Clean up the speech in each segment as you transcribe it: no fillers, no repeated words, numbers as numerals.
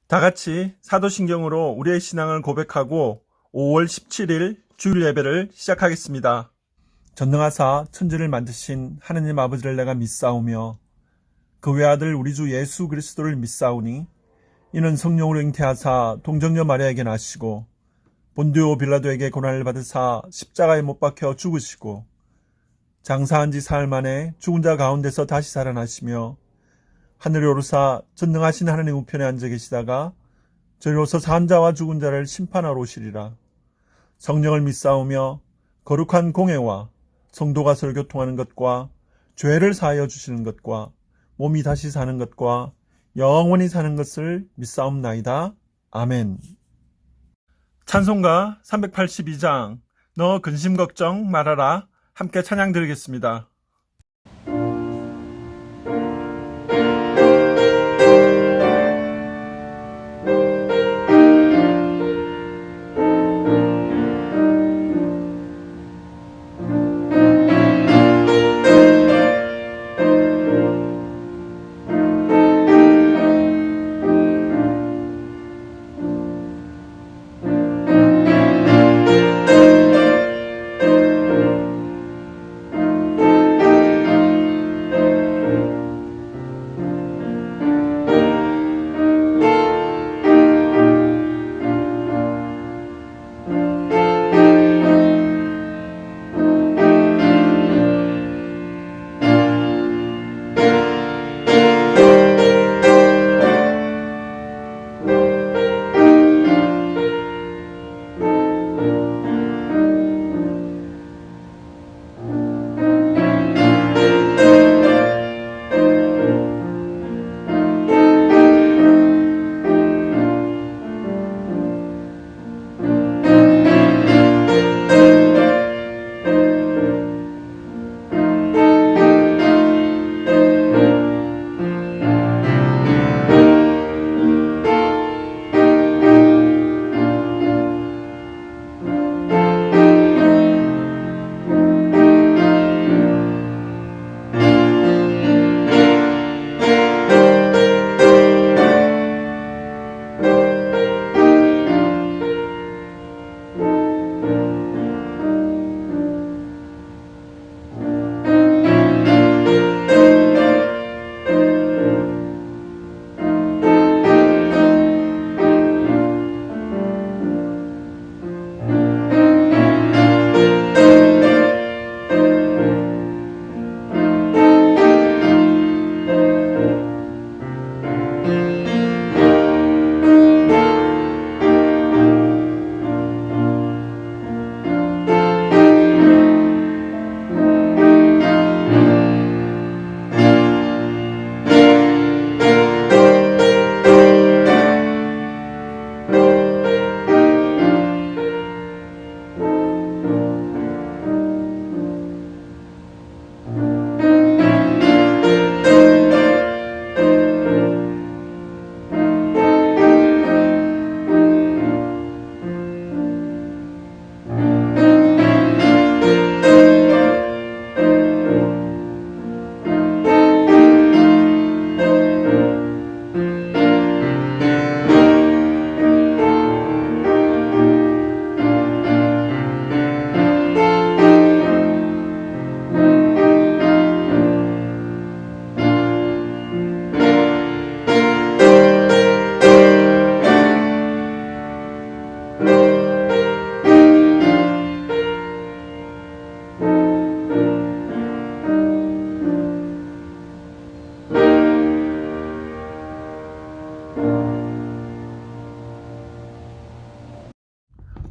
다 같이 사도신경으로 우리의 신앙을 고백하고 5월 17일 주일 예배를 시작하겠습니다. 전능하사 천지를 만드신 하느님 아버지를 내가 믿사오며 그 외아들 우리 주 예수 그리스도를 믿사오니 이는 성령으로 잉태하사 동정녀 마리아에게 나시고 본디오 빌라도에게 고난을 받으사 십자가에 못 박혀 죽으시고 장사한 지 사흘 만에 죽은 자 가운데서 다시 살아나시며 하늘에 오르사 전능하신 하나님 우편에 앉아 계시다가 저희로서 산 자와 죽은 자를 심판하러 오시리라. 성령을 믿사오며 거룩한 공회와 성도가 서로 교통하는 것과 죄를 사하여 주시는 것과 몸이 다시 사는 것과 영원히 사는 것을 믿사옵나이다. 아멘. 찬송가 382장 너 근심 걱정 말아라. 함께 찬양 드리겠습니다.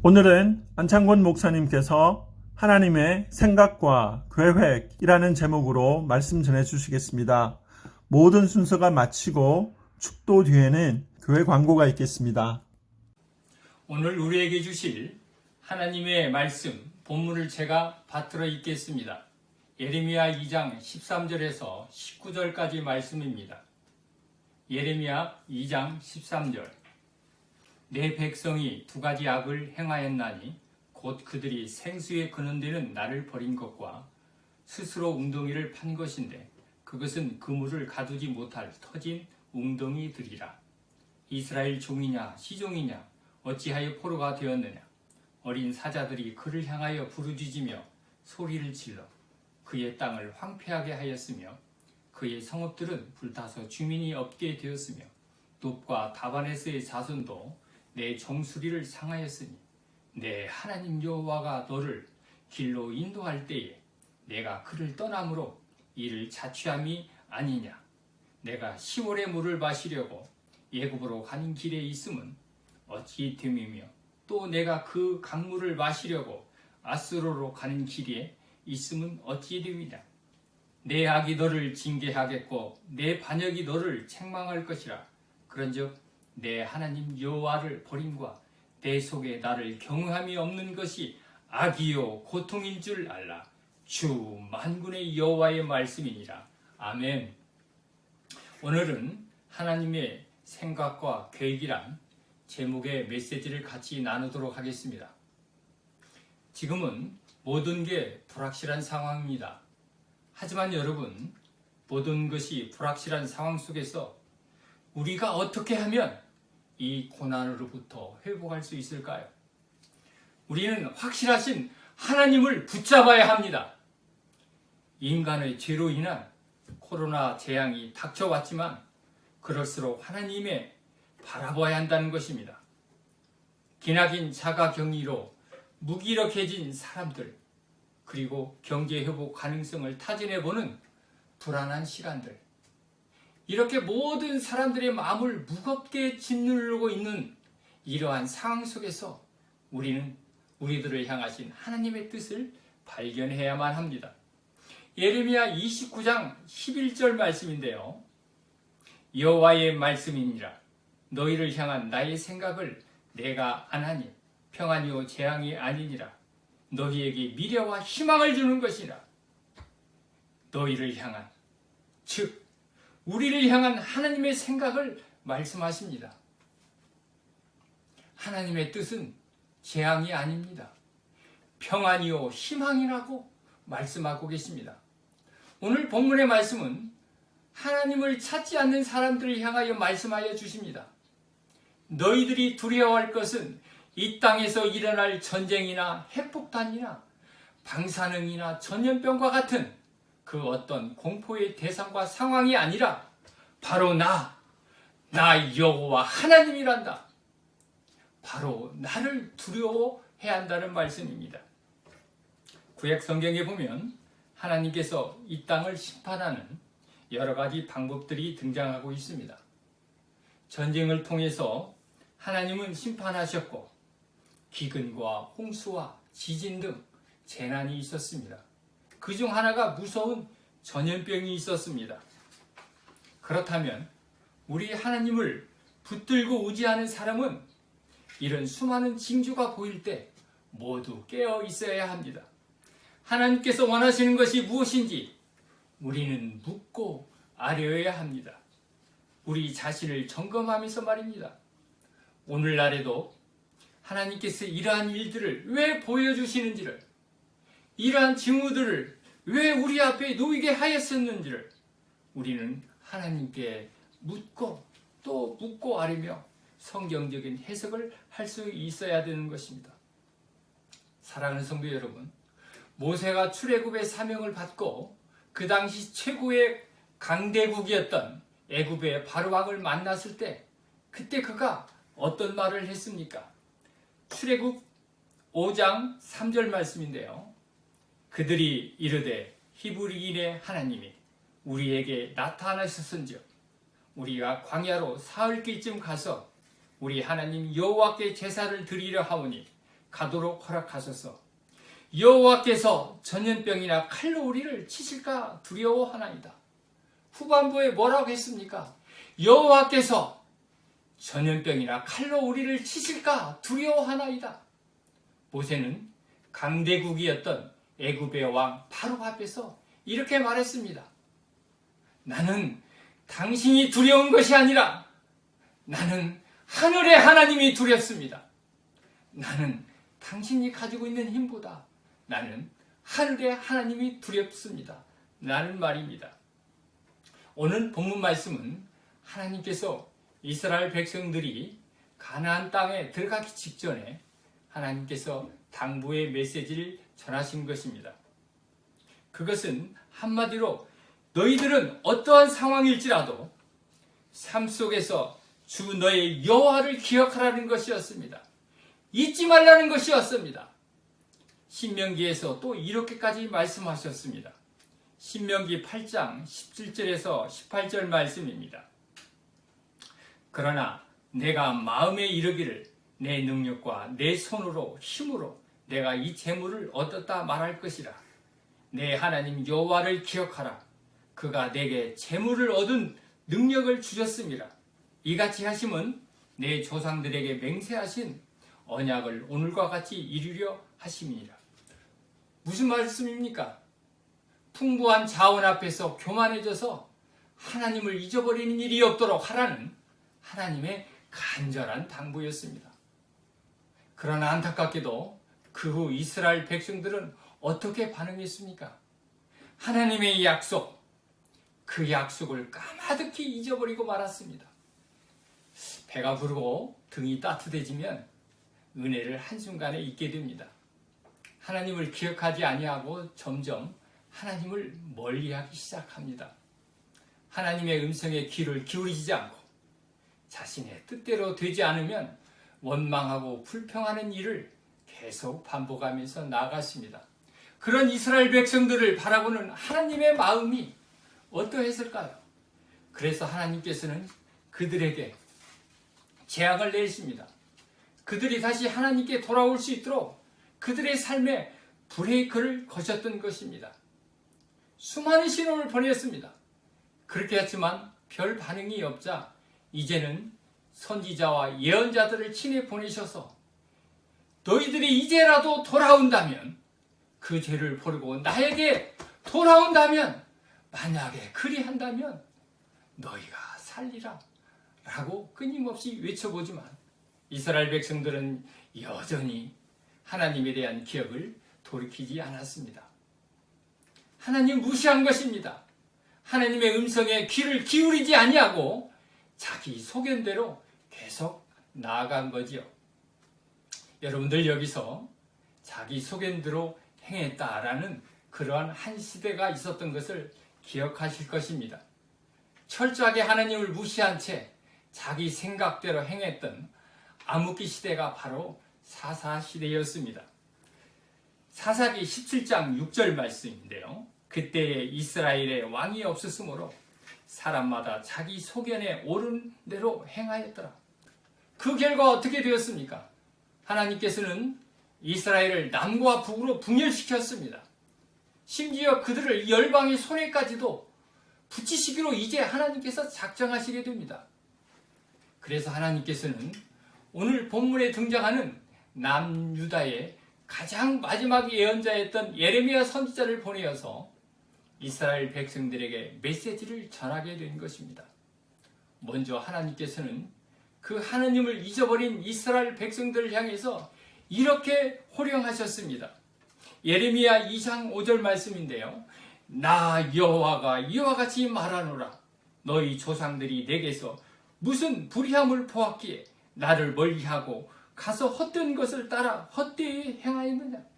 오늘은 안창권 목사님께서 하나님의 생각과 계획이라는 제목으로 말씀 전해주시겠습니다. 모든 순서가 마치고 축도 뒤에는 교회 광고가 있겠습니다. 오늘 우리에게 주실 하나님의 말씀 본문을 제가 받들어 읽겠습니다. 예레미야 2장 13절에서 19절까지 말씀입니다. 예레미야 2장 13절 내 백성이 두 가지 악을 행하였나니 곧 그들이 생수에 그는 데는 나를 버린 것과 스스로 웅덩이를 판 것인데 그것은 그물을 가두지 못할 터진 웅덩이들이라. 이스라엘 종이냐 시종이냐 어찌하여 포로가 되었느냐. 어린 사자들이 그를 향하여 부르짖으며 소리를 질러 그의 땅을 황폐하게 하였으며 그의 성읍들은 불타서 주민이 없게 되었으며 놉과 다바네스의 자손도 내 종수리를 상하였으니 내 하나님 여호와가 너를 길로 인도할 때에 내가 그를 떠남으로 이를 자취함이 아니냐. 내가 시월의 물을 마시려고 애굽으로 가는 길에 있음은 어찌 됨이며 또 내가 그 강물을 마시려고 아스로로 가는 길에 있음은 어찌 됨이냐. 내 악이 너를 징계하겠고 내 반역이 너를 책망할 것이라. 그런즉 내 하나님 여호와를 버림과 내 속에 나를 경외함이 없는 것이 악이요 고통인 줄 알라. 주 만군의 여호와의 말씀이니라. 아멘. 오늘은 하나님의 생각과 계획이란 제목의 메시지를 같이 나누도록 하겠습니다. 지금은 모든 게 불확실한 상황입니다. 하지만 여러분, 모든 것이 불확실한 상황 속에서 우리가 어떻게 하면 이 고난으로부터 회복할 수 있을까요? 우리는 확실하신 하나님을 붙잡아야 합니다. 인간의 죄로 인한 코로나 재앙이 닥쳐왔지만 그럴수록 하나님의 바라봐야 한다는 것입니다. 기나긴 자가격리로 무기력해진 사람들, 그리고 경제 회복 가능성을 타진해보는 불안한 시간들, 이렇게 모든 사람들의 마음을 무겁게 짓누르고 있는 이러한 상황 속에서 우리는 우리들을 향하신 하나님의 뜻을 발견해야만 합니다. 예레미야 29장 11절 말씀인데요. 여호와의 말씀이니라. 너희를 향한 나의 생각을 내가 아나니 평안이요 재앙이 아니니라. 너희에게 미래와 희망을 주는 것이라. 너희를 향한, 즉 우리를 향한 하나님의 생각을 말씀하십니다. 하나님의 뜻은 재앙이 아닙니다. 평안이요 희망이라고 말씀하고 계십니다. 오늘 본문의 말씀은 하나님을 찾지 않는 사람들을 향하여 말씀하여 주십니다. 너희들이 두려워할 것은 이 땅에서 일어날 전쟁이나 핵폭탄이나 방사능이나 전염병과 같은 그 어떤 공포의 대상과 상황이 아니라 바로 나 여호와 하나님이란다. 바로 나를 두려워해야 한다는 말씀입니다. 구약 성경에 보면 하나님께서 이 땅을 심판하는 여러 가지 방법들이 등장하고 있습니다. 전쟁을 통해서 하나님은 심판하셨고 기근과 홍수와 지진 등 재난이 있었습니다. 그중 하나가 무서운 전염병이 있었습니다. 그렇다면 우리 하나님을 붙들고 의지하는 사람은 이런 수많은 징조가 보일 때 모두 깨어 있어야 합니다. 하나님께서 원하시는 것이 무엇인지 우리는 묻고 아뢰어야 합니다. 우리 자신을 점검하면서 말입니다. 오늘날에도 하나님께서 이러한 일들을 왜 보여주시는지를, 이러한 징후들을 왜 우리 앞에 놓이게 하였었는지를 우리는 하나님께 묻고 또 묻고 아뢰며 성경적인 해석을 할 수 있어야 되는 것입니다. 사랑하는 성도 여러분, 모세가 출애굽의 사명을 받고 그 당시 최고의 강대국이었던 애굽의 바로왕을 만났을 때 그때 그가 어떤 말을 했습니까? 출애굽 5장 3절 말씀인데요. 그들이 이르되 히브리인의 하나님이 우리에게 나타나셨은즉 우리가 광야로 사흘길쯤 가서 우리 하나님 여호와께 제사를 드리려 하오니 가도록 허락하소서. 여호와께서 전염병이나 칼로 우리를 치실까 두려워하나이다. 후반부에 뭐라고 했습니까? 여호와께서 전염병이나 칼로 우리를 치실까 두려워하나이다. 모세는 강대국이었던 애굽의 왕 바로 앞에서 이렇게 말했습니다. 나는 당신이 두려운 것이 아니라 나는 하늘의 하나님이 두렵습니다. 나는 당신이 가지고 있는 힘보다 나는 하늘의 하나님이 두렵습니다. 라는 말입니다. 오늘 본문 말씀은 하나님께서 이스라엘 백성들이 가나안 땅에 들어가기 직전에 하나님께서 당부의 메시지를 전하신 것입니다. 그것은 한마디로 너희들은 어떠한 상황일지라도 삶 속에서 주 너의 여호와를 기억하라는 것이었습니다. 잊지 말라는 것이었습니다. 신명기에서 또 이렇게까지 말씀하셨습니다. 신명기 8장 17절에서 18절 말씀입니다. 그러나 내가 마음에 이르기를 내 능력과 내 손으로 힘으로 내가 이 재물을 얻었다 말할 것이라. 내 하나님 여호와를 기억하라. 그가 내게 재물을 얻은 능력을 주셨음이라. 이같이 하심은 내 조상들에게 맹세하신 언약을 오늘과 같이 이루려 하심이니라. 무슨 말씀입니까? 풍부한 자원 앞에서 교만해져서 하나님을 잊어버리는 일이 없도록 하라는 하나님의 간절한 당부였습니다. 그러나 안타깝게도 그 후 이스라엘 백성들은 어떻게 반응했습니까? 하나님의 약속, 그 약속을 까마득히 잊어버리고 말았습니다. 배가 부르고 등이 따뜻해지면 은혜를 한순간에 잊게 됩니다. 하나님을 기억하지 아니하고 점점 하나님을 멀리하기 시작합니다. 하나님의 음성에 귀를 기울이지 않고 자신의 뜻대로 되지 않으면 원망하고 불평하는 일을 계속 반복하면서 나아갔습니다. 그런 이스라엘 백성들을 바라보는 하나님의 마음이 어떠했을까요? 그래서 하나님께서는 그들에게 재앙을 내리십니다. 그들이 다시 하나님께 돌아올 수 있도록 그들의 삶에 브레이크를 거셨던 것입니다. 수많은 신호를 보냈습니다. 그렇게 했지만 별 반응이 없자 이제는 선지자와 예언자들을 친히 보내셔서 너희들이 이제라도 돌아온다면, 그 죄를 버리고 나에게 돌아온다면, 만약에 그리한다면 너희가 살리라 라고 끊임없이 외쳐보지만 이스라엘 백성들은 여전히 하나님에 대한 기억을 돌이키지 않았습니다. 하나님 무시한 것입니다. 하나님의 음성에 귀를 기울이지 아니하고 자기 소견대로 계속 나아간 거지요. 여러분들 여기서 자기 소견대로 행했다라는 그러한 한 시대가 있었던 것을 기억하실 것입니다. 철저하게 하나님을 무시한 채 자기 생각대로 행했던 암흑기 시대가 바로 사사 시대였습니다. 사사기 17장 6절 말씀인데요. 그때에 이스라엘에 왕이 없었으므로 사람마다 자기 소견에 옳은 대로 행하였더라. 그 결과 어떻게 되었습니까? 하나님께서는 이스라엘을 남과 북으로 분열시켰습니다. 심지어 그들을 열방의 손에까지도 붙이시기로 이제 하나님께서 작정하시게 됩니다. 그래서 하나님께서는 오늘 본문에 등장하는 남유다의 가장 마지막 예언자였던 예레미야 선지자를 보내어서 이스라엘 백성들에게 메시지를 전하게 된 것입니다. 먼저 하나님께서는 그 하나님을 잊어버린 이스라엘 백성들을 향해서 이렇게 호령하셨습니다. 예레미야 2장 5절 말씀인데요. 나 여호와가 이와 같이 말하노라. 너희 조상들이 내게서 무슨 불의함을 보았기에 나를 멀리하고 가서 헛된 것을 따라 헛되이 행하였느냐.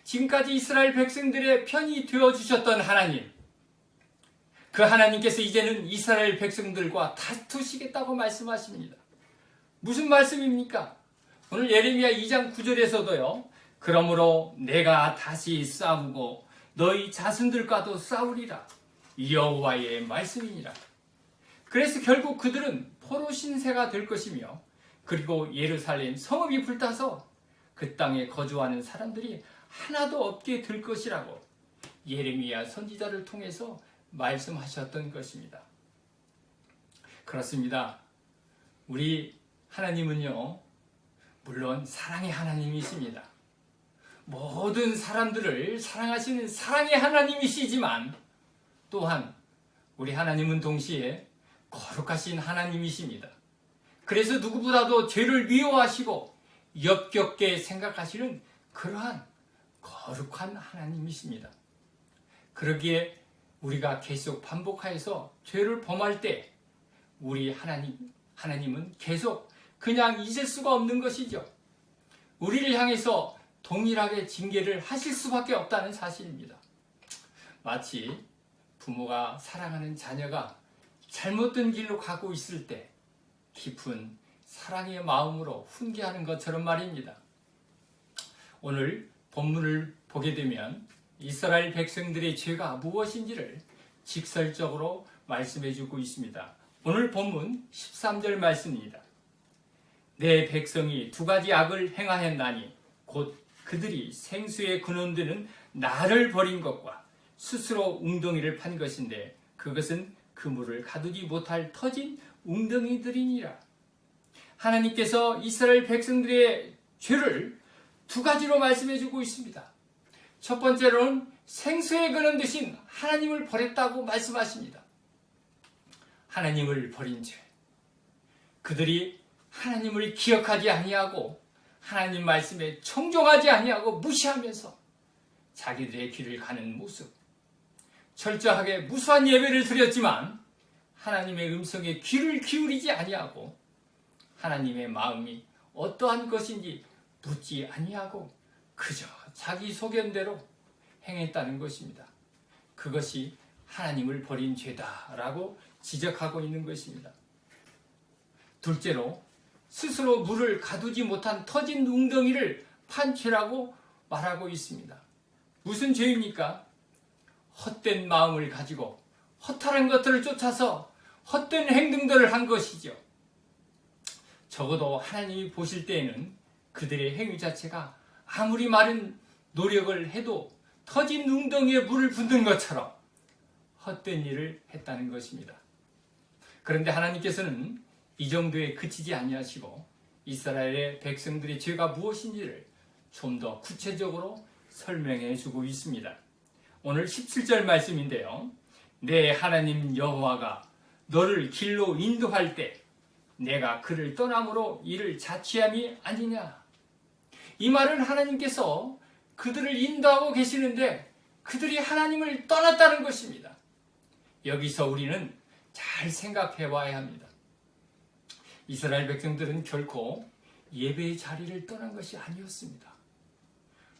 지금까지 이스라엘 백성들의 편이 되어주셨던 하나님, 그 하나님께서 이제는 이스라엘 백성들과 다투시겠다고 말씀하십니다. 무슨 말씀입니까? 오늘 예레미야 2장 9절에서도요. 그러므로 내가 다시 싸우고 너희 자손들과도 싸우리라. 여호와의 말씀이니라. 그래서 결국 그들은 포로 신세가 될 것이며, 그리고 예루살렘 성읍이 불타서 그 땅에 거주하는 사람들이 하나도 없게 될 것이라고 예레미야 선지자를 통해서 말씀하셨던 것입니다. 그렇습니다. 우리 하나님은요, 물론 사랑의 하나님이십니다. 모든 사람들을 사랑하시는 사랑의 하나님이시지만 또한 우리 하나님은 동시에 거룩하신 하나님이십니다. 그래서 누구보다도 죄를 미워하시고 역겹게 생각하시는 그러한 거룩한 하나님이십니다. 그러기에 우리가 계속 반복하여서 죄를 범할 때 우리 하나님은 계속 그냥 잊을 수가 없는 것이죠. 우리를 향해서 동일하게 징계를 하실 수밖에 없다는 사실입니다. 마치 부모가 사랑하는 자녀가 잘못된 길로 가고 있을 때 깊은 사랑의 마음으로 훈계하는 것처럼 말입니다. 오늘 본문을 보게 되면 이스라엘 백성들의 죄가 무엇인지를 직설적으로 말씀해 주고 있습니다. 오늘 본문 13절 말씀입니다. 내 백성이 두 가지 악을 행하였나니 곧 그들이 생수에 근원되는 나를 버린 것과 스스로 웅덩이를 판 것인데 그것은 그물을 가두지 못할 터진 웅덩이들이니라. 하나님께서 이스라엘 백성들의 죄를 두 가지로 말씀해 주고 있습니다. 첫 번째로는 생수에 근원 되신 하나님을 버렸다고 말씀하십니다. 하나님을 버린 죄. 그들이 하나님을 기억하지 아니하고 하나님 말씀에 청종하지 아니하고 무시하면서 자기들의 길을 가는 모습. 철저하게 무수한 예배를 드렸지만 하나님의 음성에 귀를 기울이지 아니하고 하나님의 마음이 어떠한 것인지 묻지 아니하고 그저 자기 소견대로 행했다는 것입니다. 그것이 하나님을 버린 죄다라고 지적하고 있는 것입니다. 둘째로 스스로 물을 가두지 못한 터진 웅덩이를 판 죄라고 말하고 있습니다. 무슨 죄입니까? 헛된 마음을 가지고 허탈한 것들을 쫓아서 헛된 행동들을 한 것이죠. 적어도 하나님이 보실 때에는 그들의 행위 자체가 아무리 많은 노력을 해도 터진 웅덩이에 물을 붓는 것처럼 헛된 일을 했다는 것입니다. 그런데 하나님께서는 이 정도에 그치지 아니하시고 이스라엘의 백성들의 죄가 무엇인지를 좀 더 구체적으로 설명해 주고 있습니다. 오늘 17절 말씀인데요. 내 하나님 여호와가 너를 길로 인도할 때 내가 그를 떠남으로 이를 자취함이 아니냐. 이 말은 하나님께서 그들을 인도하고 계시는데 그들이 하나님을 떠났다는 것입니다. 여기서 우리는 잘 생각해 봐야 합니다. 이스라엘 백성들은 결코 예배의 자리를 떠난 것이 아니었습니다.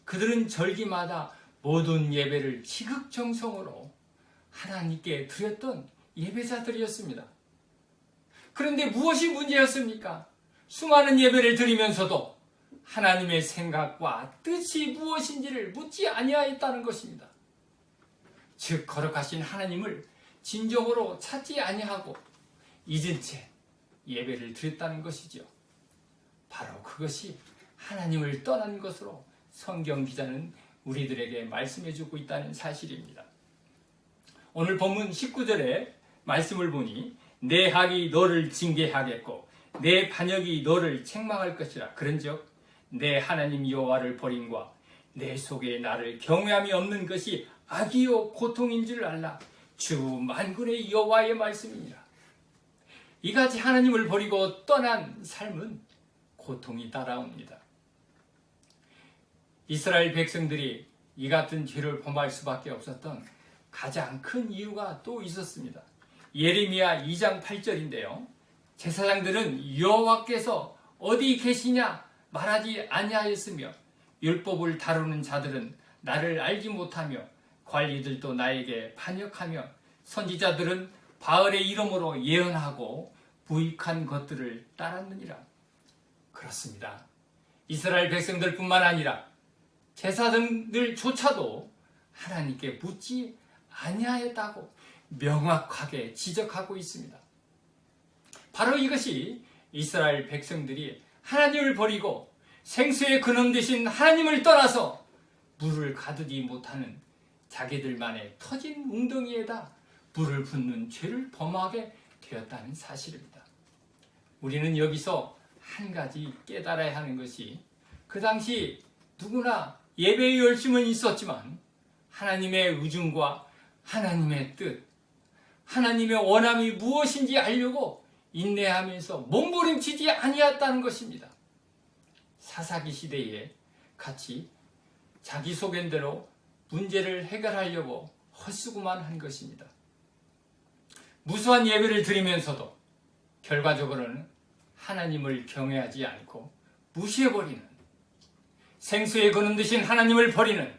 그들은 절기마다 모든 예배를 지극정성으로 하나님께 드렸던 예배자들이었습니다. 그런데 무엇이 문제였습니까? 수많은 예배를 드리면서도 하나님의 생각과 뜻이 무엇인지를 묻지 아니하였다는 것입니다. 즉 거룩하신 하나님을 진정으로 찾지 아니하고 잊은 채 예배를 드렸다는 것이죠. 바로 그것이 하나님을 떠난 것으로 성경 기자는 우리들에게 말씀해주고 있다는 사실입니다. 오늘 본문 19절에 말씀을 보니 내 학이 너를 징계하겠고 내 반역이 너를 책망할 것이라. 그런즉 내 하나님 여호와를 버림과 내 속에 나를 경외함이 없는 것이 악이요 고통인 줄 알라. 주 만군의 여호와의 말씀이니라. 이같이 하나님을 버리고 떠난 삶은 고통이 따라옵니다. 이스라엘 백성들이 이 같은 죄를 범할 수밖에 없었던 가장 큰 이유가 또 있었습니다. 예레미야 2장 8절인데요. 제사장들은 여호와께서 어디 계시냐 말하지 아니하였으며 율법을 다루는 자들은 나를 알지 못하며 관리들도 나에게 반역하며 선지자들은 바알의 이름으로 예언하고 부익한 것들을 따랐느니라. 그렇습니다. 이스라엘 백성들뿐만 아니라 제사장들조차도 하나님께 묻지 아니하였다고 명확하게 지적하고 있습니다. 바로 이것이 이스라엘 백성들이 하나님을 버리고 생수의 근원 되신 하나님을 떠나서 물을 가두지 못하는 자기들만의 터진 웅덩이에다 물을 붓는 죄를 범하게 되었다는 사실입니다. 우리는 여기서 한 가지 깨달아야 하는 것이 그 당시 누구나 예배의 열심은 있었지만 하나님의 의중과 하나님의 뜻, 하나님의 원함이 무엇인지 알려고 인내하면서 몸부림치지 아니했다는 것입니다. 사사기 시대에 같이 자기 소견대로 문제를 해결하려고 헛수고만 한 것입니다. 무수한 예배를 드리면서도 결과적으로는 하나님을 경외하지 않고 무시해버리는, 생수에 거는 듯인 하나님을 버리는,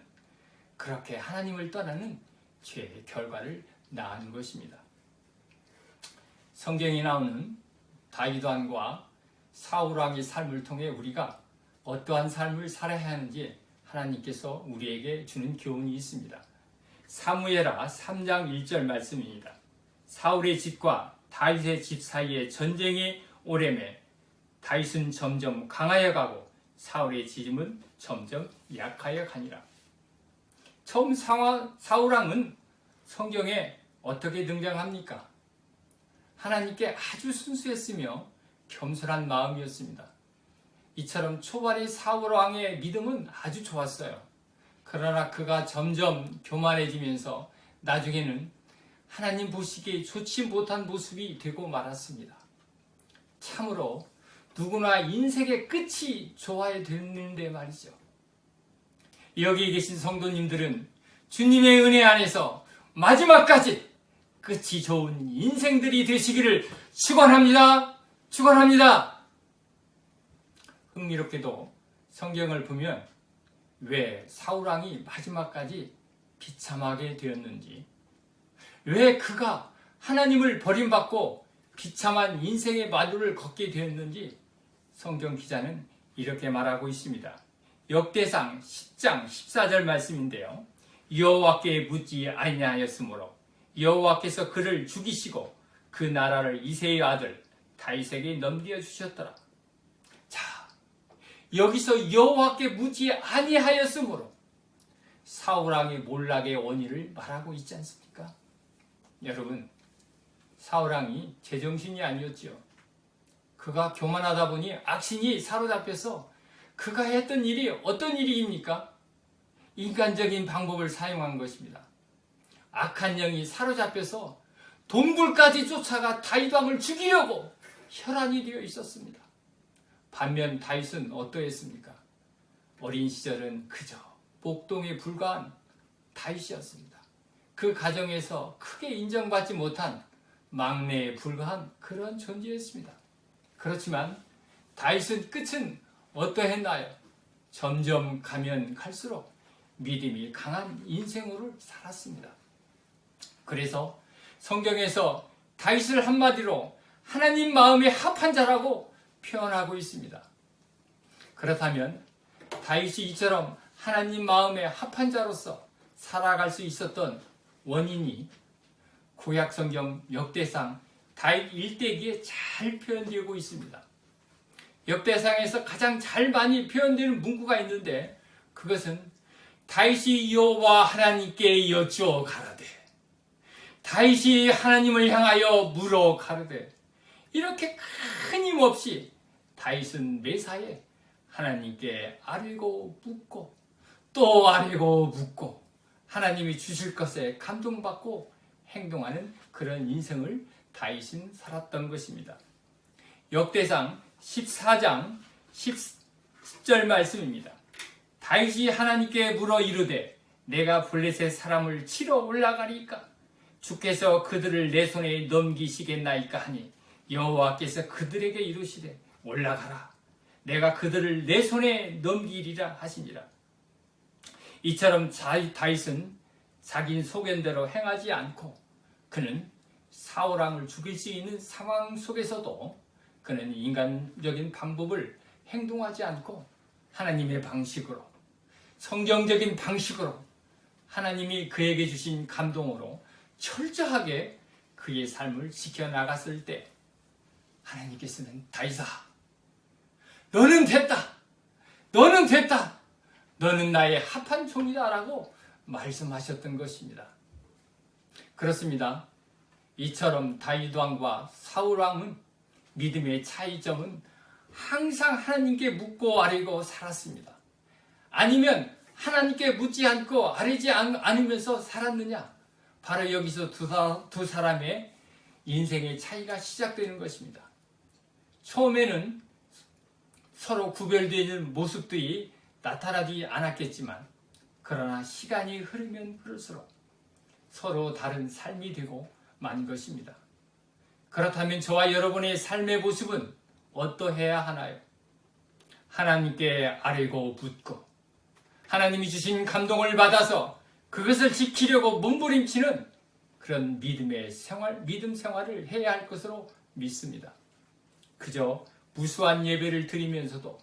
그렇게 하나님을 떠나는 죄의 결과를 낳은 것입니다. 성경에 나오는 다윗 왕과 사울 왕의 삶을 통해 우리가 어떠한 삶을 살아야 하는지 하나님께서 우리에게 주는 교훈이 있습니다. 사무엘하 3장 1절 말씀입니다. 사울의 집과 다윗의 집 사이에 전쟁이 오래매 다윗은 점점 강하여 가고 사울의 집은 점점 약하여 가니라. 처음 사울 왕은 성경에 어떻게 등장합니까? 하나님께 아주 순수했으며 겸손한 마음이었습니다. 이처럼 초반의 사울 왕의 믿음은 아주 좋았어요. 그러나 그가 점점 교만해지면서 나중에는 하나님 보시기에 좋지 못한 모습이 되고 말았습니다. 참으로 누구나 인생의 끝이 좋아야 되는데 말이죠. 여기 계신 성도님들은 주님의 은혜 안에서 마지막까지 끝이 좋은 인생들이 되시기를 축원합니다. 축원합니다. 흥미롭게도 성경을 보면 왜 사울왕이 마지막까지 비참하게 되었는지, 왜 그가 하나님을 버림받고 비참한 인생의 마루를 걷게 되었는지 성경 기자는 이렇게 말하고 있습니다. 역대상 10장 14절 말씀인데요. 여호와께 묻지 아니하였으므로 여호와께서 그를 죽이시고 그 나라를 이새의 아들 다윗에게 넘겨주셨더라. 자, 여기서 여호와께 묻지 아니하였으므로 사울왕의 몰락의 원인을 말하고 있지 않습니까? 여러분, 사울왕이 제정신이 아니었지요. 그가 교만하다 보니 악신이 사로잡혀서 그가 했던 일이 어떤 일입니까? 인간적인 방법을 사용한 것입니다. 악한 영이 사로잡혀서 동굴까지 쫓아가 다윗 왕을 죽이려고 혈안이 되어 있었습니다. 반면 다윗은 어떠했습니까? 어린 시절은 그저 목동에 불과한 다윗이었습니다. 그 가정에서 크게 인정받지 못한 막내에 불과한 그런 존재였습니다. 그렇지만 다윗은 끝은 어떠했나요? 점점 가면 갈수록 믿음이 강한 인생으로 살았습니다. 그래서 성경에서 다윗을 한마디로 하나님 마음에 합한 자라고 표현하고 있습니다. 그렇다면 다윗이 이처럼 하나님 마음에 합한 자로서 살아갈 수 있었던 원인이 구약 성경 역대상 다윗 일대기에 잘 표현되고 있습니다. 역대상에서 가장 잘 많이 표현되는 문구가 있는데 그것은 다윗이 여호와 하나님께 여쭈어 가라되, 다윗이 하나님을 향하여 물어 가라되, 이렇게 끊임없이 다윗은 매사에 하나님께 아뢰고 묻고 또 아뢰고 묻고 하나님이 주실 것에 감동받고 행동하는 그런 인생을 다윗은 살았던 것입니다. 역대상 14장 10절 말씀입니다. 다윗이 하나님께 물어 이르되 내가 블레셋 사람을 치러 올라가리까? 주께서 그들을 내 손에 넘기시겠나이까 하니 여호와께서 그들에게 이르시되 올라가라. 내가 그들을 내 손에 넘기리라 하시니라. 이처럼 다윗은 자기 소견대로 행하지 않고 그는 사울왕을 죽일 수 있는 상황 속에서도 그는 인간적인 방법을 행동하지 않고 하나님의 방식으로, 성경적인 방식으로 하나님이 그에게 주신 감동으로 철저하게 그의 삶을 지켜나갔을 때 하나님께서는 다윗아, 너는 됐다. 너는 됐다. 너는 나의 합한 종이다 라고 말씀하셨던 것입니다. 그렇습니다. 이처럼 다윗 왕과 사울 왕은 믿음의 차이점은 항상 하나님께 묻고 아뢰고 살았습니다. 아니면 하나님께 묻지 않고 아뢰지 않으면서 살았느냐? 바로 여기서 두 사람의 인생의 차이가 시작되는 것입니다. 처음에는 서로 구별되는 모습들이 나타나지 않았겠지만 그러나 시간이 흐르면 흐를수록 서로 다른 삶이 되고 만 것입니다. 그렇다면 저와 여러분의 삶의 모습은 어떠해야 하나요? 하나님께 아뢰고 묻고 하나님이 주신 감동을 받아서 그것을 지키려고 몸부림치는 그런 믿음 생활을 해야 할 것으로 믿습니다. 그저 무수한 예배를 드리면서도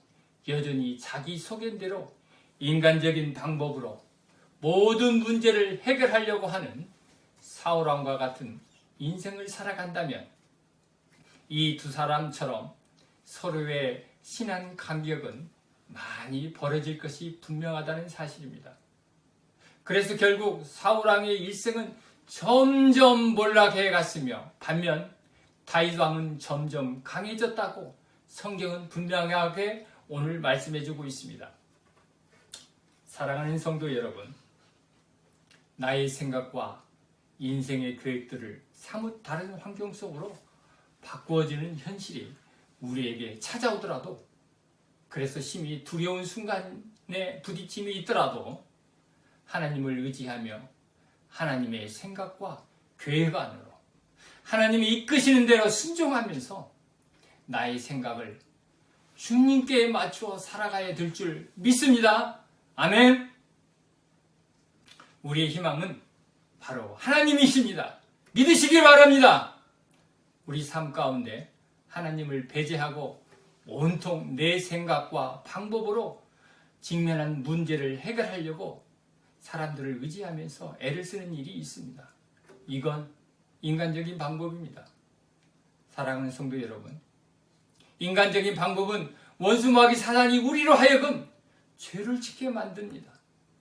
여전히 자기 소견대로 인간적인 방법으로 모든 문제를 해결하려고 하는 사울왕과 같은 인생을 살아간다면 이 두 사람처럼 서로의 신앙 간격은 많이 벌어질 것이 분명하다는 사실입니다. 그래서 결국 사울왕의 일생은 점점 몰락해 갔으며 반면 다윗왕은 점점 강해졌다고 성경은 분명하게 오늘 말씀해주고 있습니다. 사랑하는 성도 여러분, 나의 생각과 인생의 계획들을 사뭇 다른 환경 속으로 바꾸어지는 현실이 우리에게 찾아오더라도, 그래서 심히 두려운 순간에 부딪힘이 있더라도 하나님을 의지하며 하나님의 생각과 계획 안으로 하나님이 이끄시는 대로 순종하면서 나의 생각을 주님께 맞추어 살아가야 될 줄 믿습니다. 아멘. 우리의 희망은 바로 하나님이십니다. 믿으시길 바랍니다. 우리 삶 가운데 하나님을 배제하고 온통 내 생각과 방법으로 직면한 문제를 해결하려고 사람들을 의지하면서 애를 쓰는 일이 있습니다. 이건 인간적인 방법입니다. 사랑하는 성도 여러분, 인간적인 방법은 원수마귀 사단이 우리로 하여금 죄를 짓게 만듭니다.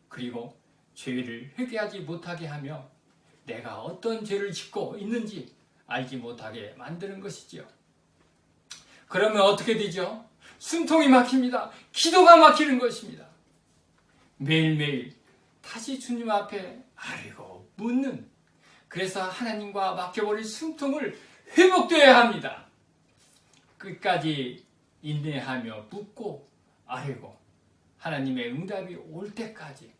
그리고 죄를 회개하지 못하게 하며 내가 어떤 죄를 짓고 있는지 알지 못하게 만드는 것이지요. 그러면 어떻게 되죠? 숨통이 막힙니다. 기도가 막히는 것입니다. 매일매일 다시 주님 앞에 아뢰고 묻는, 그래서 하나님과 맡겨버린 숨통을 회복되어야 합니다. 끝까지 인내하며 묻고 아뢰고 하나님의 응답이 올 때까지,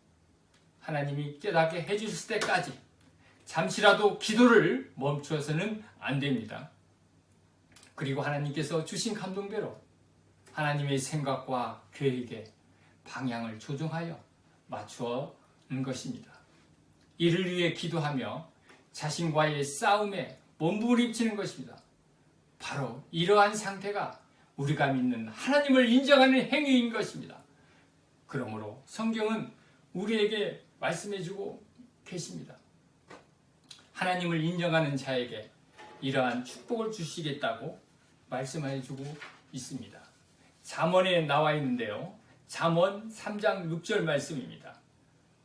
하나님이 깨닫게 해주실 때까지 잠시라도 기도를 멈추어서는 안 됩니다. 그리고 하나님께서 주신 감동대로 하나님의 생각과 계획에 방향을 조정하여 맞추어 는 것입니다. 이를 위해 기도하며 자신과의 싸움에 몸부림치는 것입니다. 바로 이러한 상태가 우리가 믿는 하나님을 인정하는 행위인 것입니다. 그러므로 성경은 우리에게 말씀해주고 계십니다. 하나님을 인정하는 자에게 이러한 축복을 주시겠다고 말씀해주고 있습니다. 잠언에 나와 있는데요. 잠언 3장 6절 말씀입니다.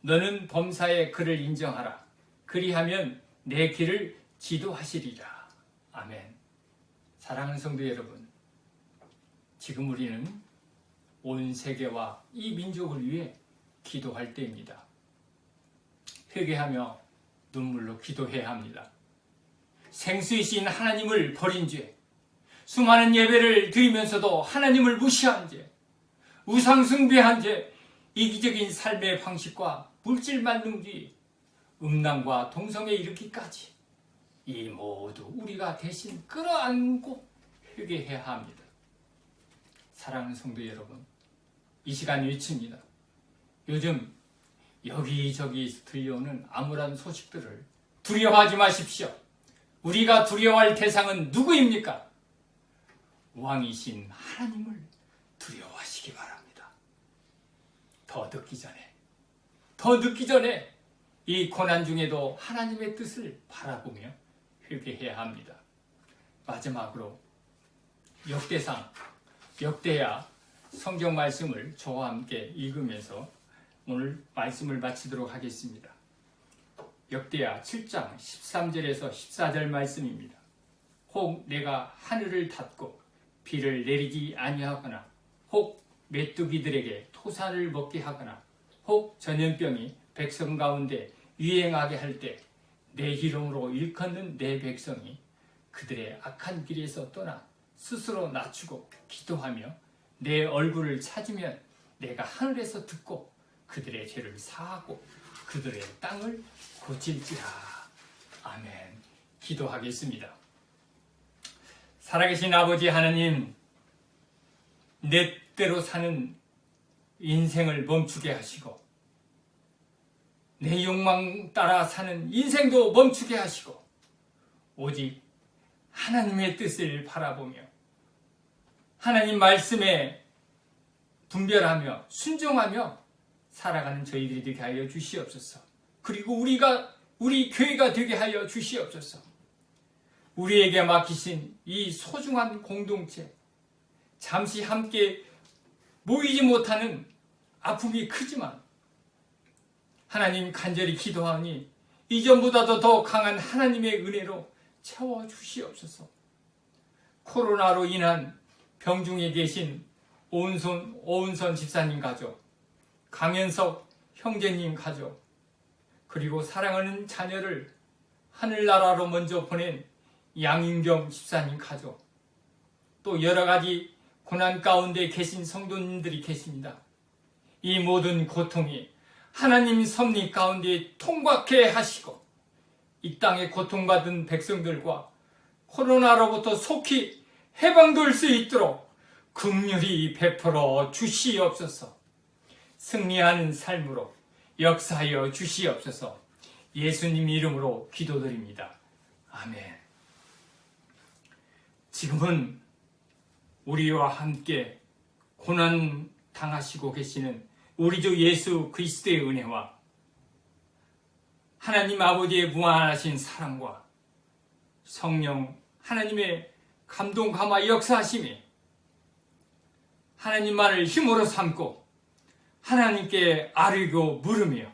너는 범사의 그를 인정하라. 그리하면 내 길을 지도하시리라. 아멘. 사랑하는 성도 여러분, 지금 우리는 온 세계와 이 민족을 위해 기도할 때입니다. 회개하며 눈물로 기도해야 합니다. 생수이신 하나님을 버린 죄, 수많은 예배를 드리면서도 하나님을 무시한 죄, 우상숭배한 죄, 이기적인 삶의 방식과 물질 만능주의, 음란과 동성애 일으키기까지 이 모두 우리가 대신 끌어안고 회개해야 합니다. 사랑하는 성도 여러분, 이 시간 외칩니다. 요즘 여기저기 들려오는 암울한 소식들을 두려워하지 마십시오. 우리가 두려워할 대상은 누구입니까? 왕이신 하나님을 두려워하시기 바랍니다. 더 늦기 전에 이 고난 중에도 하나님의 뜻을 바라보며 회개해야 합니다. 마지막으로 역대야 성경 말씀을 저와 함께 읽으면서 오늘 말씀을 마치도록 하겠습니다. 역대야 7장 13절에서 14절 말씀입니다. 혹 내가 하늘을 닫고 비를 내리지 아니하거나, 혹 메뚜기들에게 토산을 먹게 하거나, 혹 전염병이 백성 가운데 유행하게 할 때 내 이름으로 일컫는 내 백성이 그들의 악한 길에서 떠나 스스로 낮추고 기도하며 내 얼굴을 찾으면 내가 하늘에서 듣고 그들의 죄를 사하고 그들의 땅을 고칠지라. 아멘. 기도하겠습니다. 살아계신 아버지 하나님, 내 뜻대로 사는 인생을 멈추게 하시고 내 욕망 따라 사는 인생도 멈추게 하시고 오직 하나님의 뜻을 바라보며 하나님 말씀에 분별하며 순종하며 살아가는 저희들이 되게 하여 주시옵소서. 그리고 우리 교회가 되게 하여 주시옵소서. 우리에게 맡기신 이 소중한 공동체, 잠시 함께 모이지 못하는 아픔이 크지만 하나님 간절히 기도하니 이전보다도 더 강한 하나님의 은혜로 채워주시옵소서. 코로나로 인한 병중에 계신 오은선 집사님 가족, 강현석 형제님 가족, 그리고 사랑하는 자녀를 하늘나라로 먼저 보낸 양윤경 집사님 가족, 또 여러 가지 고난 가운데 계신 성도님들이 계십니다. 이 모든 고통이 하나님 섭리 가운데 통과케 하시고 이 땅에 고통받은 백성들과 코로나로부터 속히 해방될 수 있도록 긍휼히 베풀어 주시옵소서. 승리하는 삶으로 역사하여 주시옵소서. 예수님 이름으로 기도드립니다. 아멘. 지금은 우리와 함께 고난 당하시고 계시는 우리 주 예수 그리스도의 은혜와 하나님 아버지의 무한하신 사랑과 성령 하나님의 감동 감화 역사하심이 하나님만을 힘으로 삼고 하나님께 아뢰고 물으며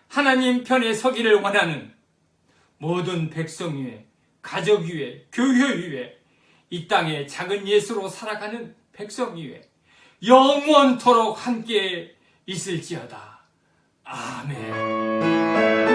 하나님 편에 서기를 원하는 모든 백성 위에, 가족 위에, 교회 위에, 이 땅에 작은 예수로 살아가는 백성 위에 영원토록 함께 있을지어다. 아멘.